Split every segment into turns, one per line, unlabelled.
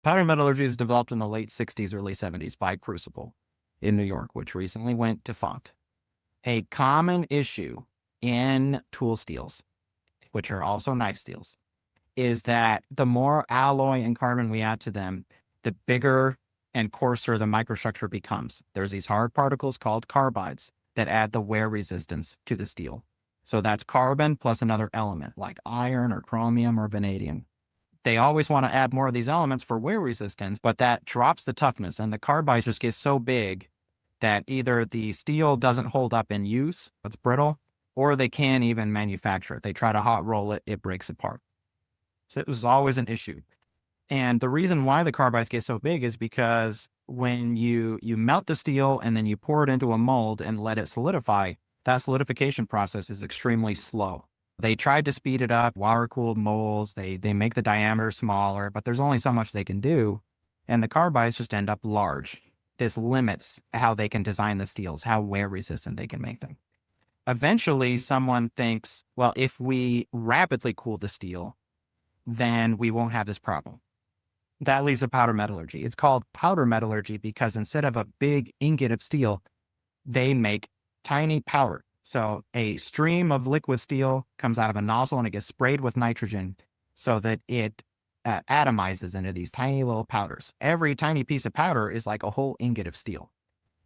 Powder metallurgy is developed in the late 60s, early 70s by Crucible in New York, which recently went defunct. A common issue in tool steels, which are also knife steels, is that the more alloy and carbon we add to them, the bigger and coarser the microstructure becomes. There's these hard particles called carbides that add the wear resistance to the steel. So that's carbon plus another element like iron or chromium or vanadium. They always want to add more of these elements for wear resistance, but that drops the toughness, and the carbides just get so big that either the steel doesn't hold up in use, it's brittle, or they can't even manufacture it. They try to hot roll it, it breaks apart. So it was always an issue. And the reason why the carbides get so big is because when you melt the steel and then you pour it into a mold and let it solidify, that solidification process is extremely slow. They tried to speed it up, water-cooled molds, they make the diameter smaller, but there's only so much they can do, and the carbides just end up large. This limits how they can design the steels, how wear-resistant they can make them. Eventually, someone thinks, well, if we rapidly cool the steel, then we won't have this problem. That leads to powder metallurgy. It's called powder metallurgy because instead of a big ingot of steel, they make tiny powder. So a stream of liquid steel comes out of a nozzle and it gets sprayed with nitrogen so that it atomizes into these tiny little powders. Every tiny piece of powder is like a whole ingot of steel.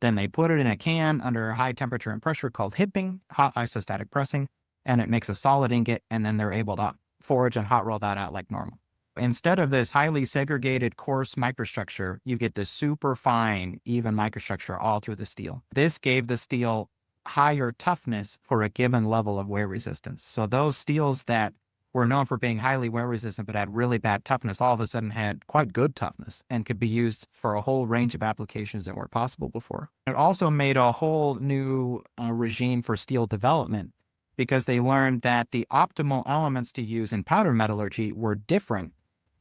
Then they put it in a can under high temperature and pressure called hipping, hot isostatic pressing, and it makes a solid ingot, and then they're able to forge and hot roll that out like normal. Instead of this highly segregated coarse microstructure, you get this super fine, even microstructure all through the steel. This gave the steel higher toughness for a given level of wear resistance. So those steels that were known for being highly wear resistant but had really bad toughness all of a sudden had quite good toughness and could be used for a whole range of applications that weren't possible before. It also made a whole new regime for steel development because they learned that the optimal elements to use in powder metallurgy were different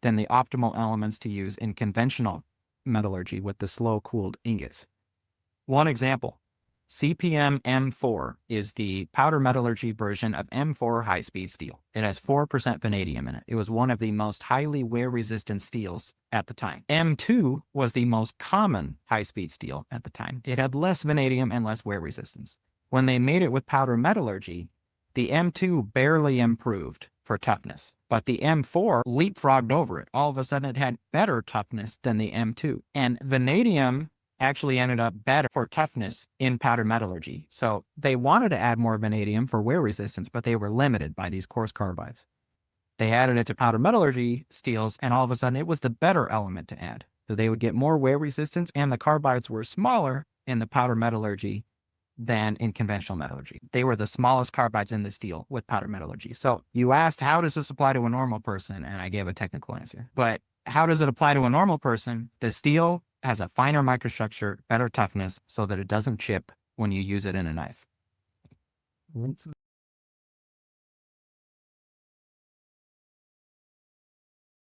than the optimal elements to use in conventional metallurgy with the slow-cooled ingots. One example, CPM M4 is the powder metallurgy version of M4 high-speed steel. It has 4% vanadium in it. It was one of the most highly wear-resistant steels at the time. M2 was the most common high-speed steel at the time. It had less vanadium and less wear resistance. When they made it with powder metallurgy, the M2 barely improved for toughness, but the M4 leapfrogged over it. All of a sudden, it had better toughness than the M2. And vanadium actually ended up better for toughness in powder metallurgy. So they wanted to add more vanadium for wear resistance, but they were limited by these coarse carbides. They added it to powder metallurgy steels, and all of a sudden, it was the better element to add. So they would get more wear resistance, and the carbides were smaller in the powder metallurgy than in conventional metallurgy. They were the smallest carbides in the steel with powder metallurgy. So you asked, how does this apply to a normal person? And I gave a technical answer. But how does it apply to a normal person? The steel has a finer microstructure, better toughness, so that it doesn't chip when you use it in a knife.